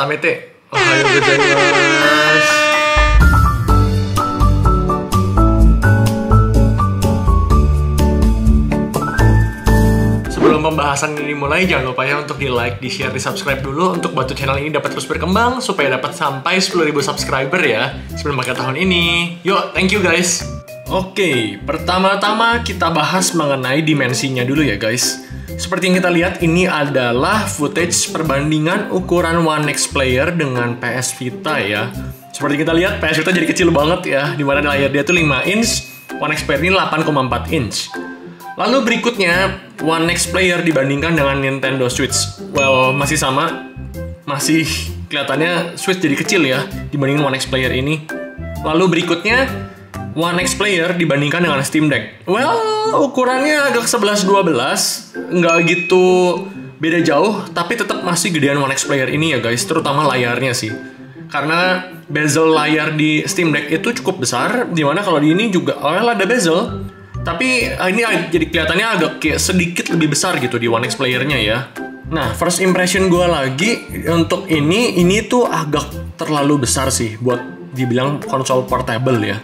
Katamete. Ohayo gozaimasu. Sebelum pembahasan ini mulai, jangan lupa ya untuk di like, di share, di subscribe dulu untuk bantu channel ini dapat terus berkembang supaya dapat sampai 10.000 subscriber ya sebelum akhir tahun ini. Yuk, thank you guys. Oke, pertama-tama kita bahas mengenai dimensinya dulu ya guys. Seperti yang kita lihat, ini adalah footage perbandingan ukuran One X Player dengan PS Vita ya. Seperti kita lihat, PS Vita jadi kecil banget ya, dimana layar dia tuh 5 inch, One X Player ini 8,4 inch. Lalu berikutnya, One X Player dibandingkan dengan Nintendo Switch. Well, masih sama, masih kelihatannya Switch jadi kecil ya, dibandingin One X Player ini. Lalu berikutnya, One X Player dibandingkan dengan Steam Deck. Well, ukurannya agak 11-12, nggak gitu beda jauh, tapi tetap masih gedean One X Player ini ya guys, terutama layarnya sih. Karena bezel layar di Steam Deck itu cukup besar, dimana kalau di ini juga ada bezel, tapi ini jadi kelihatannya agak kayak sedikit lebih besar gitu di One X Player-nya ya. Nah, first impression gue lagi untuk ini tuh agak terlalu besar sih buat dibilang konsol portable ya.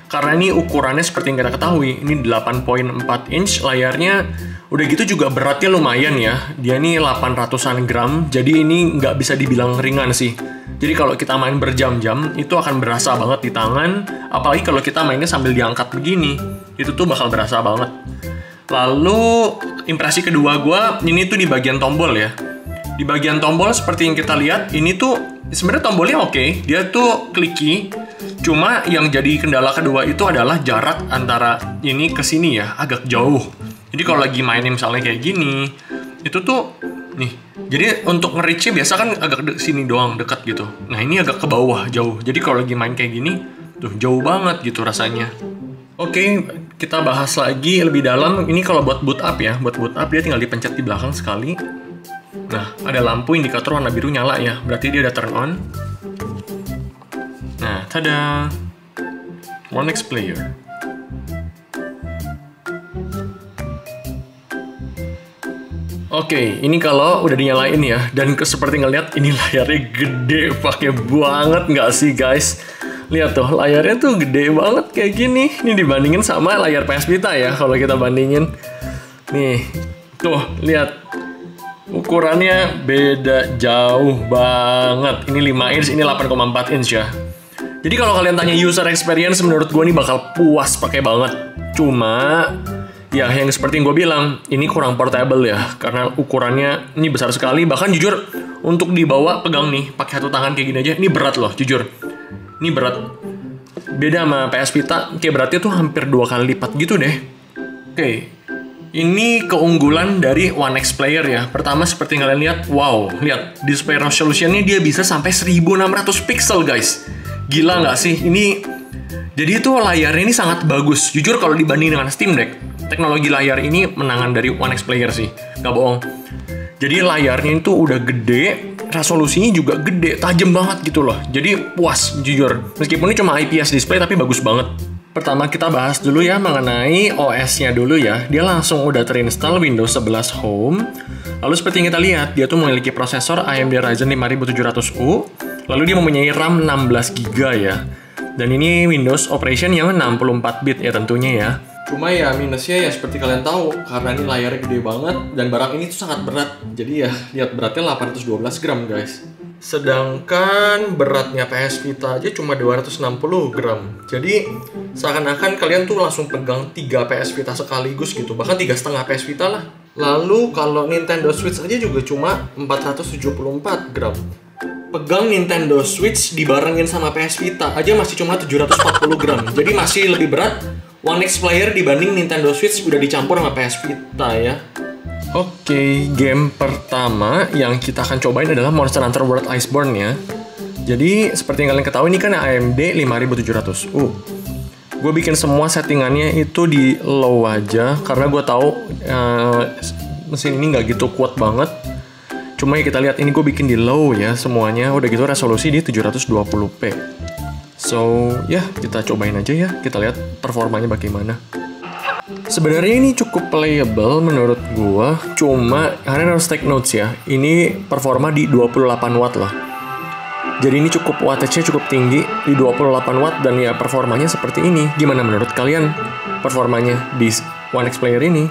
Karena ini ukurannya seperti yang kita ketahui, ini 8,4 inch layarnya, udah gitu juga beratnya lumayan ya. Dia ini 800-an gram, jadi ini nggak bisa dibilang ringan sih. Jadi kalau kita main berjam-jam, itu akan berasa banget di tangan, apalagi kalau kita mainnya sambil diangkat begini, itu tuh bakal berasa banget. Lalu, impresi kedua gue, ini tuh di bagian tombol ya. Di bagian tombol seperti yang kita lihat, ini tuh sebenarnya tombolnya oke, dia tuh clicky. Cuma yang jadi kendala kedua itu adalah jarak antara ini ke sini ya, agak jauh. Jadi kalau lagi mainin misalnya kayak gini, itu tuh nih. Jadi untuk nge-reach-nya biasa kan agak sini doang, dekat gitu. Nah, ini agak ke bawah, jauh. Jadi kalau lagi main kayak gini, tuh jauh banget gitu rasanya. Oke, kita bahas lagi lebih dalam. Ini kalau buat boot up ya, buat boot up dia tinggal dipencet di belakang sekali. Nah, ada lampu indikator warna biru nyala ya, berarti dia udah turn on. Nah, tada! One X Player. Oke, ini kalau udah dinyalain ya, dan seperti ngeliat ini layarnya gede, pakai banget nggak sih guys? Lihat tuh, layarnya tuh gede banget kayak gini. Ini dibandingin sama layar PS Vita ya, kalau kita bandingin. Nih, tuh lihat. Ukurannya beda jauh banget. Ini 5 inch, ini 8,4 inch ya. Jadi kalau kalian tanya user experience, menurut gue ini bakal puas pakai banget. Cuma, ya yang seperti yang gue bilang, ini kurang portable ya. Karena ukurannya ini besar sekali. Bahkan jujur, untuk dibawa pegang nih, pakai satu tangan kayak gini aja, ini berat loh, jujur. Ini berat. Beda sama PS Vita, kayak beratnya tuh hampir 2 kali lipat gitu deh. Oke. Ini keunggulan dari One X Player ya. Pertama seperti yang kalian lihat, wow, lihat display resolutionnya dia bisa sampai 1600 pixel guys. Gila nggak sih? Ini jadi itu layarnya ini sangat bagus. Jujur kalau dibanding dengan Steam Deck, teknologi layar ini menangan dari One X Player sih, nggak bohong. Jadi layarnya itu udah gede, resolusinya juga gede, tajam banget gitu loh. Jadi puas, jujur. Meskipun ini cuma IPS display tapi bagus banget. Pertama kita bahas dulu ya mengenai OS-nya dulu ya. Dia langsung udah terinstall Windows 11 Home. Lalu seperti yang kita lihat, dia tuh memiliki prosesor AMD Ryzen 5700U. Lalu dia mempunyai RAM 16GB ya. Dan ini Windows Operation yang 64-bit ya tentunya ya. Cuma ya minusnya ya seperti kalian tahu, karena ini layarnya gede banget dan barang ini tuh sangat berat. Jadi ya lihat beratnya 812 gram guys. Sedangkan beratnya PS Vita aja cuma 260 gram. Jadi seakan-akan kalian tuh langsung pegang 3 PS Vita sekaligus gitu. Bahkan 3,5 PS Vita lah. Lalu kalau Nintendo Switch aja juga cuma 474 gram. Pegang Nintendo Switch dibarengin sama PS Vita aja masih cuma 740 gram. Jadi masih lebih berat One X Player dibanding Nintendo Switch udah dicampur sama PS Vita ya. Oke, game pertama yang kita akan cobain adalah Monster Hunter World Iceborne ya. Jadi, seperti yang kalian ketahui ini kan AMD 5700U. Gue bikin semua settingannya itu di low aja, karena gue tahu mesin ini nggak gitu kuat banget. Cuma ya kita lihat, ini gue bikin di low ya semuanya. Udah gitu resolusi di 720p. So, ya kita cobain aja ya. Kita lihat performanya bagaimana. Sebenarnya ini cukup playable menurut gua, cuma kalian harus take notes ya. Ini performa di 28 watt lah. Jadi ini cukup wattage-nya cukup tinggi di 28 watt dan ya performanya seperti ini. Gimana menurut kalian performanya di One X Player ini?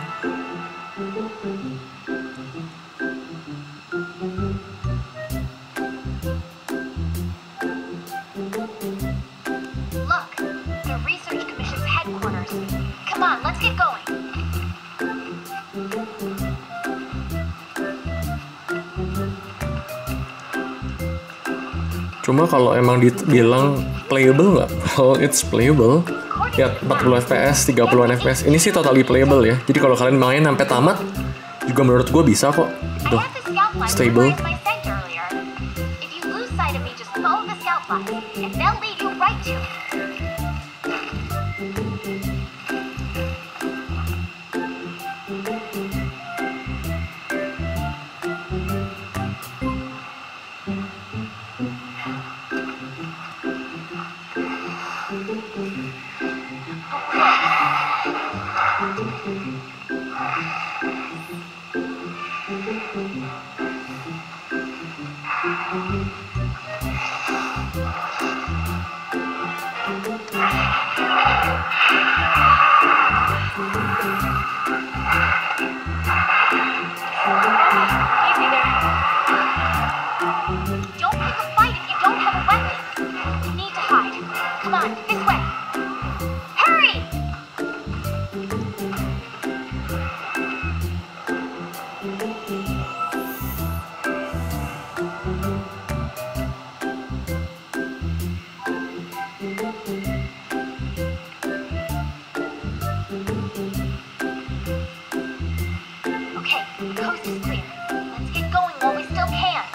Look, the Research Commission's headquarters. Come on, let's get going. Cuma kalau emang dibilang playable nggak? Well, it's playable. Ya, 40 fps, 30-an fps. Ini sih totally playable ya. Jadi kalau kalian main sampai tamat, juga menurut gue bisa kok. Tuh, stable. If you lose sight of me, just follow the scout line, and they'll lead you right to it. Easy there. Don't pick a fight if you don't have a weapon. You need to hide. Come on, this way. Hurry! Okay, the coast is clear. Let's get going while we still can.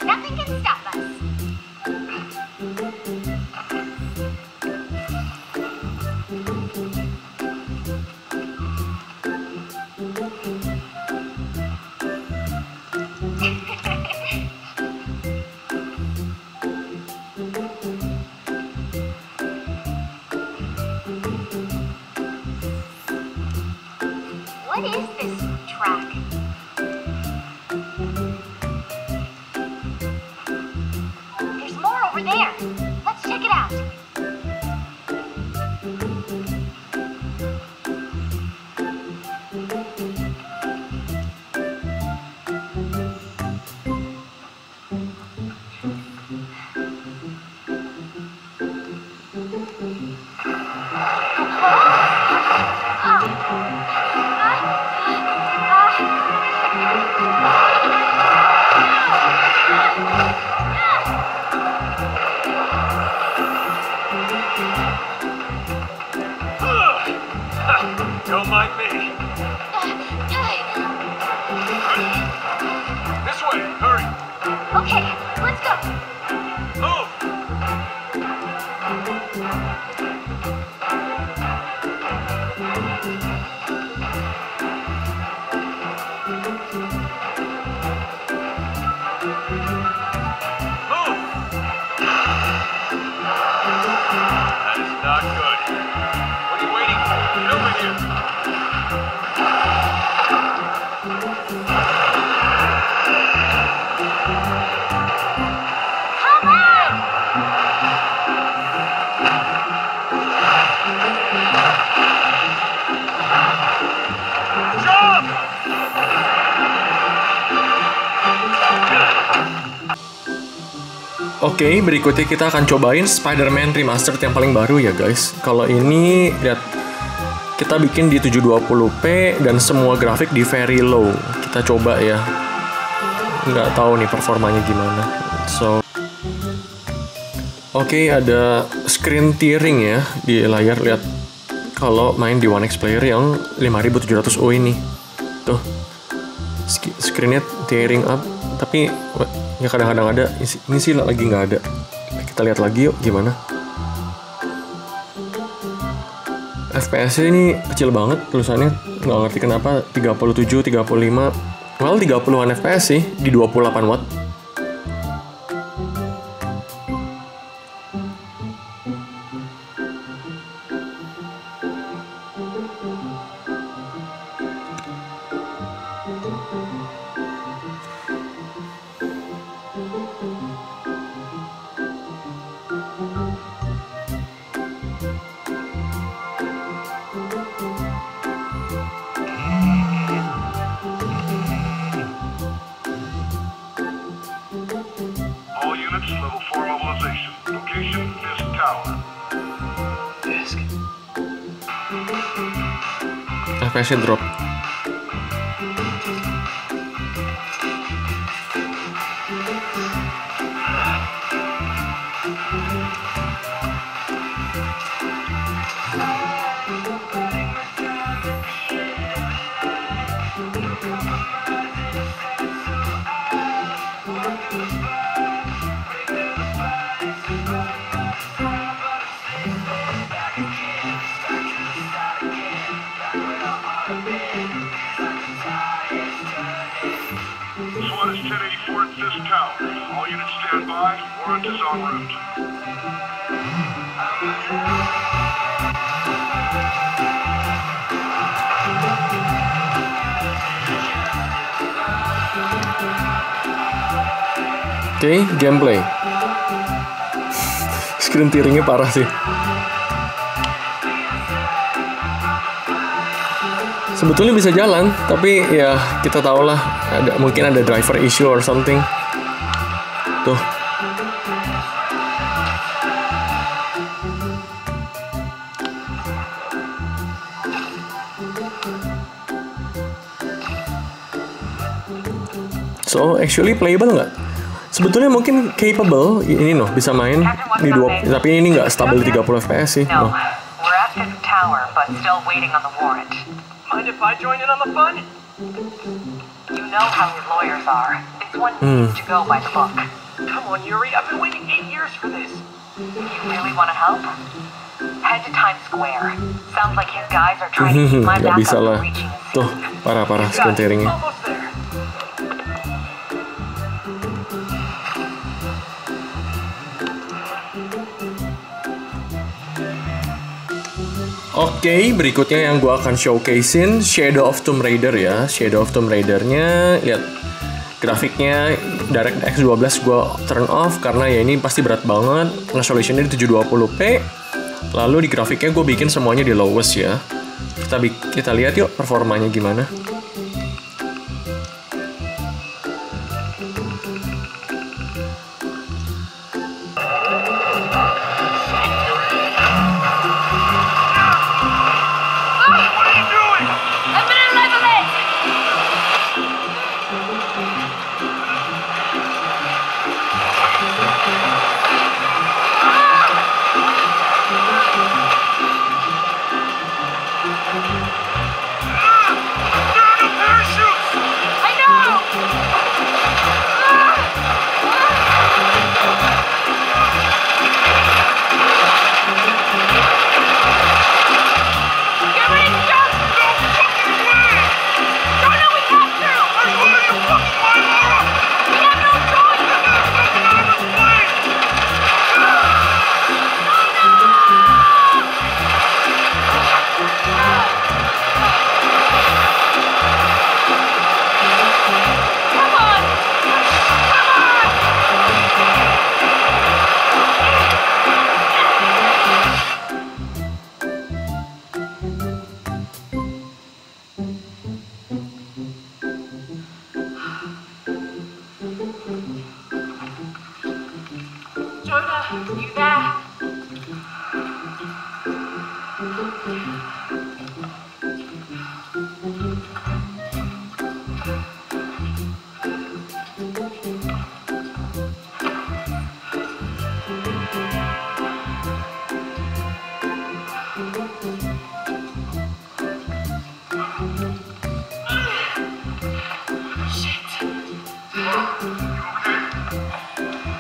Nothing can stop us. What is this track? There's more over there. Let's check it out. Don't mind me. This way, hurry. Okay, let's go. Move. Move. That is not good. What are you waiting for? Get over here. Come on! Jump! Oke, berikutnya kita akan cobain Spider-Man Remastered yang paling baru ya guys. Kalau ini, lihat, kita bikin di 720p dan semua grafik di very low. Kita coba ya. Nggak tahu nih performanya gimana. So, oke, ada screen tearing ya di layar. Lihat, kalau main di One X Player yang 5700U ini. Tuh, screennya tearing up. Tapi ya kadang-kadang ada. Ini sih lagi nggak ada. Kita lihat lagi yuk gimana. FPS ini kecil banget tulisannya, nggak ngerti kenapa 37, 35. Well, 30-an FPS sih di 28 watt. All units, level 4 mobilization. Location, Fisk Tower. Fisk. FPS-nya drop. SWAT is 1084 at Fisk Tower. All units stand by. Warrant is en route. Oke, gameplay. Screen tearingnya parah sih. Sebetulnya bisa jalan, tapi ya kita tahu lah, mungkin ada driver issue or something. Tuh. So, actually playable nggak? Sebetulnya mungkin capable, ini noh, bisa main di 2, tapi ini nggak stabil di 30 FPS sih. No, Noh. we're at Fisk Tower, but still waiting on the warrant. Mind if I join in on the fun? You know how his lawyers are. This one needs to go by the book. Come on, Yuri. I've been waiting 8 years for this. You really want to help? Head to Times Square. Sounds like his guys are trying to keep my Nggak backup bisa lah. from reaching his Tuh, scene. parah-parah screen Guys, tearingnya. almost there. Oke, berikutnya yang gue akan showcasein Shadow of Tomb Raider ya. Shadow of Tomb Raider-nya, lihat grafiknya DirectX 12 gue turn off karena ya ini pasti berat banget. Resolutionnya di 720p. Lalu di grafiknya gue bikin semuanya di lowest ya. Kita lihat yuk performanya gimana. You there?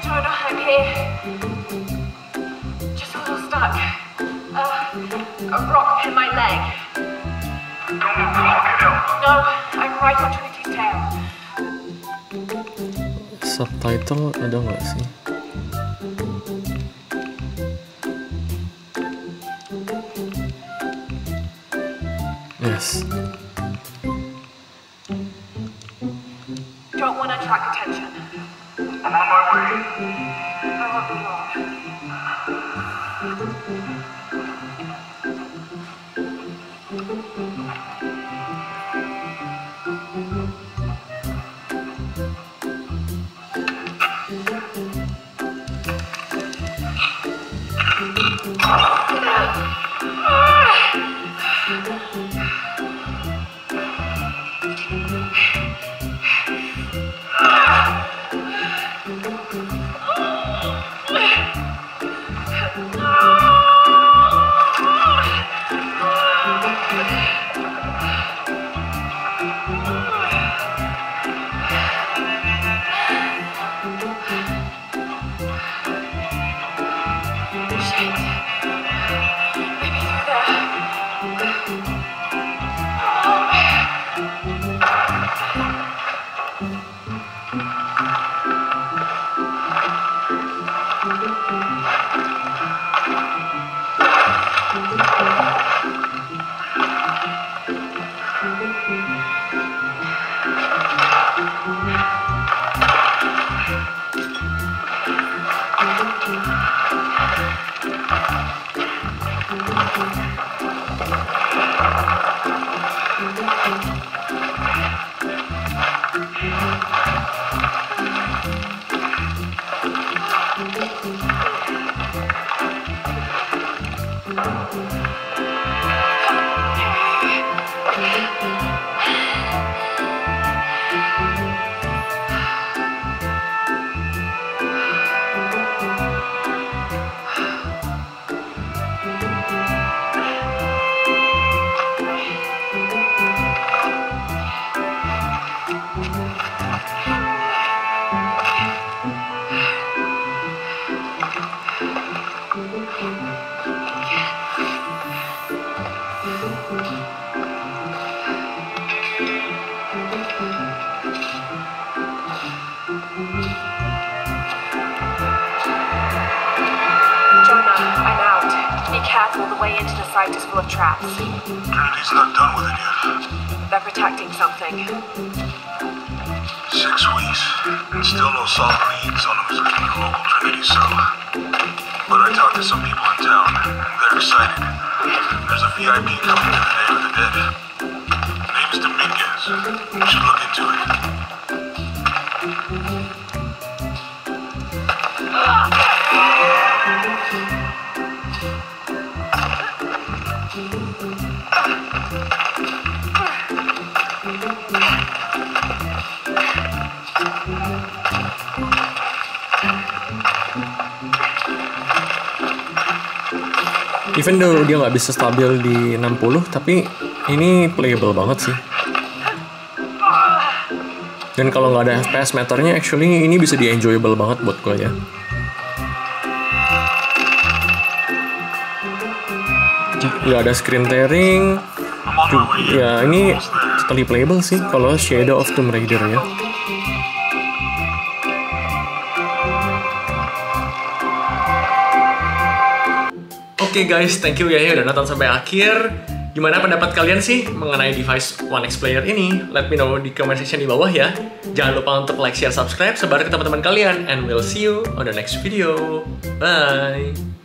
Jonah, I'm here. Just a little stuck. A rock hit my leg. Don't move, I'll get help. No, I'm right on Trinity's tail. subtitle ada nggak sih? Yes. Don't want to attract attention. I'm on my way. I won't be long. The way into the site is full of traps. Trinity's not done with it yet. They're protecting something. 6 weeks, and still no solid leads on who's living in the local Trinity cell. But I talked to some people in town, and they're excited. There's a VIP coming to the Day of the Dead. Name's Dominguez. You should look into it. Even though dia nggak bisa stabil di 60, tapi ini playable banget sih. Dan kalau nggak ada FPS meternya, actually ini bisa di enjoyable banget buat gue ya. Nggak ada screen tearing. Ya ini totally playable sih kalau Shadow of Tomb Raider ya. Oke guys, thank you ya udah nonton sampai akhir. Gimana pendapat kalian sih mengenai device One X Player ini? Let me know di comment section di bawah ya. Jangan lupa untuk like, share, subscribe, sebar ke teman-teman kalian. And we'll see you on the next video. Bye!